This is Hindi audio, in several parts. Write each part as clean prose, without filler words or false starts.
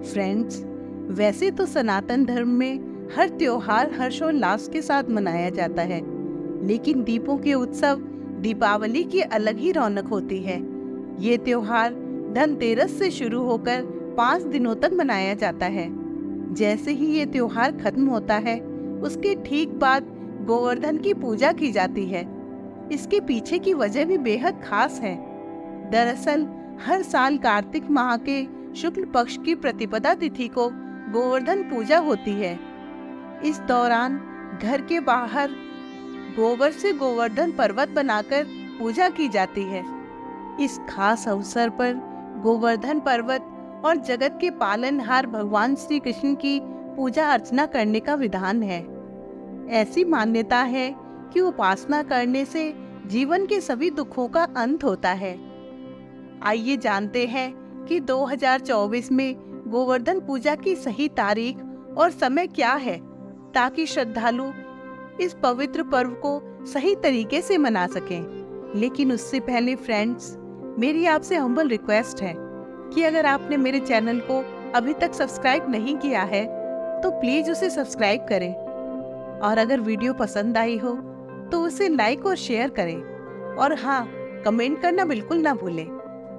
फ्रेंड्स, वैसे तो सनातन धर्म में हर त्योहार हर्षोल्लास के साथ मनाया जाता है, लेकिन दीपों के उत्सव दीपावली की अलग ही रौनक होती है। ये त्योहार धनतेरस से शुरू होकर 5 दिनों तक मनाया जाता है। जैसे ही ये त्योहार खत्म होता है, उसके ठीक बाद गोवर्धन की पूजा की जाती है। इसके पीछे की वजह भी बेहद खास है। दरअसल हर साल कार्तिक माह के शुक्ल पक्ष की प्रतिपदा तिथि को गोवर्धन पूजा होती है। इस दौरान घर के बाहर गोबर से गोवर्धन पर्वत बनाकर पूजा की जाती है। इस खास अवसर पर गोवर्धन पर्वत और जगत के पालनहार भगवान श्री कृष्ण की पूजा अर्चना करने का विधान है। ऐसी मान्यता है कि उपासना करने से जीवन के सभी दुखों का अंत होता है। आइए जानते हैं कि 2024 में गोवर्धन पूजा की सही तारीख और समय क्या है, ताकि श्रद्धालु इस पवित्र पर्व को सही तरीके से मना सकें। लेकिन उससे पहले फ्रेंड्स, मेरी आपसे हम्बल रिक्वेस्ट है कि अगर आपने मेरे चैनल को अभी तक सब्सक्राइब नहीं किया है तो प्लीज उसे सब्सक्राइब करें, और अगर वीडियो पसंद आई हो तो उसे लाइक और शेयर करें, और हाँ, कमेंट करना बिल्कुल ना भूलें।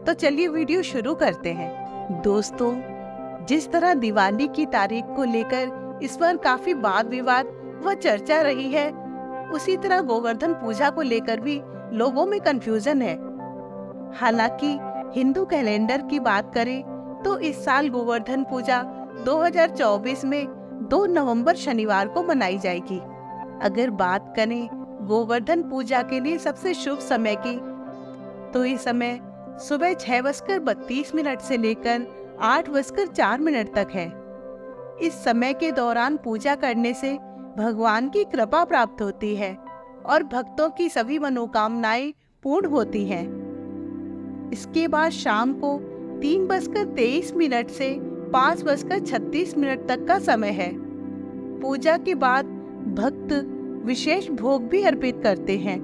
तो चलिए वीडियो शुरू करते हैं। दोस्तों, जिस तरह दिवाली की तारीख को लेकर इस बार काफी वाद विवाद व चर्चा रही है, उसी तरह गोवर्धन पूजा को लेकर भी लोगों में कंफ्यूजन है। हालांकि हिंदू कैलेंडर की बात करें तो इस साल गोवर्धन पूजा 2024 में 2 नवंबर शनिवार को मनाई जाएगी। अगर बात करें गोवर्धन पूजा के लिए सबसे शुभ समय की, तो ये समय सुबह 6:32 से लेकर 8:04 तक है। इस समय के दौरान पूजा करने से भगवान की कृपा प्राप्त होती है और भक्तों की सभी मनोकामनाएं पूर्ण होती हैं। इसके बाद शाम को 3:23 से 5:36 तक का समय है। पूजा के बाद भक्त विशेष भोग भी अर्पित करते हैं,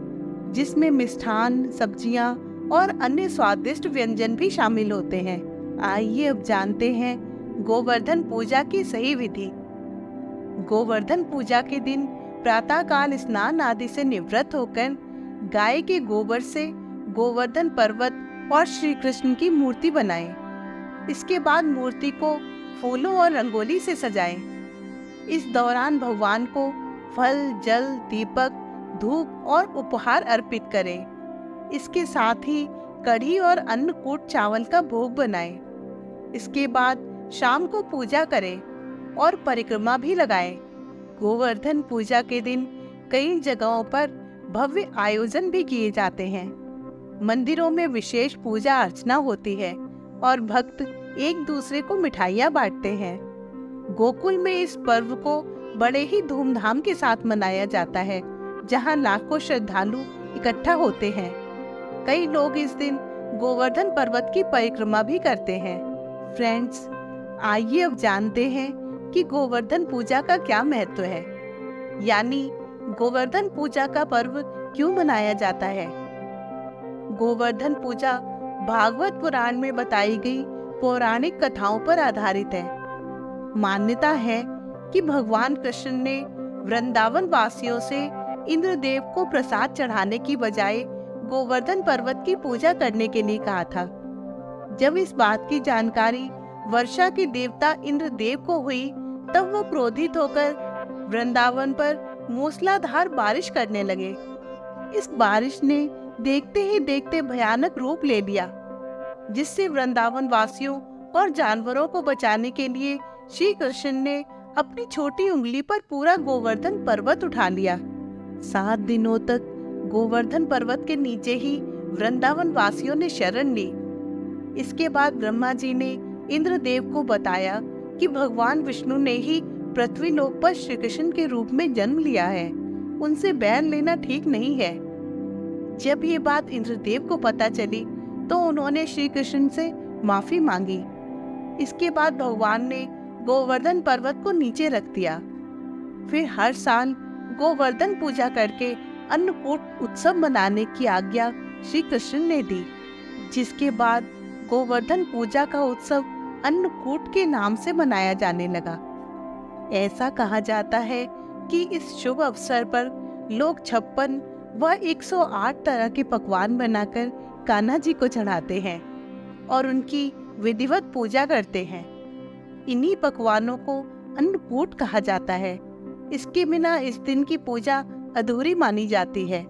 जिसमें मिष्ठान, सब्जियां और अन्य स्वादिष्ट व्यंजन भी शामिल होते हैं। आइए अब जानते हैं गोवर्धन पूजा की सही विधि। गोवर्धन पूजा के दिन प्रातःकाल स्नान आदि से निवृत्त होकर गाय के गोबर से गोवर्धन पर्वत और श्री कृष्ण की मूर्ति बनाएं। इसके बाद मूर्ति को फूलों और रंगोली से सजाएं। इस दौरान भगवान को फल, जल, दीपक, धूप और उपहार अर्पित करें। इसके साथ ही कढ़ी और अन्नकूट चावल का भोग बनाएं। इसके बाद शाम को पूजा करें और परिक्रमा भी लगाएं। गोवर्धन पूजा के दिन कई जगहों पर भव्य आयोजन भी किए जाते हैं। मंदिरों में विशेष पूजा अर्चना होती है और भक्त एक दूसरे को मिठाइयाँ बांटते हैं। गोकुल में इस पर्व को बड़े ही धूमधाम के साथ मनाया जाता है, जहाँ लाखों श्रद्धालु इकट्ठा होते हैं। कई लोग इस दिन गोवर्धन पर्वत की परिक्रमा भी करते हैं। फ्रेंड्स, आइए अब जानते हैं कि गोवर्धन पूजा का क्या महत्व है, यानी गोवर्धन पूजा का पर्व क्यों मनाया जाता है। गोवर्धन पूजा भागवत पुराण में बताई गई पौराणिक कथाओं पर आधारित है। मान्यता है कि भगवान कृष्ण ने वृंदावन वासियों से इंद्रदेव को प्रसाद चढ़ाने की बजाय गोवर्धन पर्वत की पूजा करने के लिए कहा था। जब इस बात की जानकारी वर्षा के देवता इंद्रदेव को हुई, तब वो क्रोधित होकर वृंदावन पर मूसलाधार बारिश करने लगे। इस बारिश ने देखते ही देखते भयानक रूप ले लिया, जिससे वृंदावन वासियों और जानवरों को बचाने के लिए श्री कृष्ण ने अपनी छोटी उंगली पर पूरा गोवर्धन पर्वत उठा लिया। 7 दिनों तक गोवर्धन पर्वत के नीचे ही वृंदावन वासियों ने शरण ली। इसके बाद ब्रह्मा जी ने इंद्रदेव को बताया कि भगवान विष्णु ने ही पृथ्वी लोक पर श्री कृष्ण के रूप में जन्म लिया है, उनसे बैर लेना ठीक नहीं है। जब ये बात इंद्रदेव को पता चली तो उन्होंने श्री कृष्ण से माफी मांगी। इसके बाद भगवान ने गोवर्धन पर्वत को नीचे रख दिया। फिर हर साल गोवर्धन पूजा करके अन्नकूट उत्सव मनाने की आज्ञा श्री कृष्ण ने दी, जिसके बाद गोवर्धन पूजा का उत्सव अन्नकूट के नाम से मनाया जाने लगा। ऐसा कहा जाता है कि इस शुभ अवसर पर लोग 56 व 108 तरह के पकवान बनाकर कान्हा जी को चढ़ाते हैं और उनकी विधिवत पूजा करते हैं। इन्हीं पकवानों को अन्नकूट कहा जाता है। इसके बिना इस दिन की पूजा अधूरी मानी जाती है।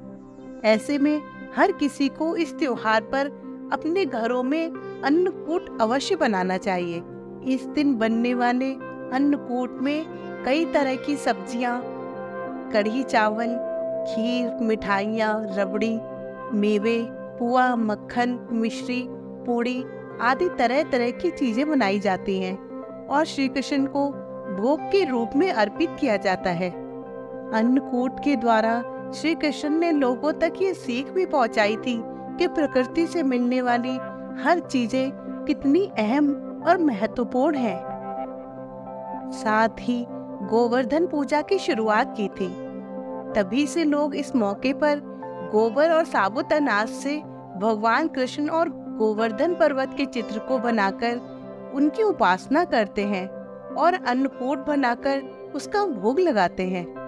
ऐसे में हर किसी को इस त्योहार पर अपने घरों में अन्नकूट अवश्य बनाना चाहिए। इस दिन बनने वाले अन्नकूट में कई तरह की सब्जियां, कढ़ी चावल, खीर, मिठाइयाँ, रबड़ी, मेवे, पुआ, मक्खन, मिश्री, पूड़ी आदि तरह तरह की चीजें बनाई जाती हैं और श्री कृष्ण को भोग के रूप में अर्पित किया जाता है। अन्नकूट के द्वारा श्री कृष्ण ने लोगों तक ये सीख भी पहुंचाई थी कि प्रकृति से मिलने वाली हर चीजें कितनी अहम और महत्वपूर्ण है। साथ ही गोवर्धन पूजा की शुरुआत की थी। तभी से लोग इस मौके पर गोबर और साबुत अनाज से भगवान कृष्ण और गोवर्धन पर्वत के चित्र को बनाकर उनकी उपासना करते हैं और अन्नकूट बनाकर उसका भोग लगाते हैं।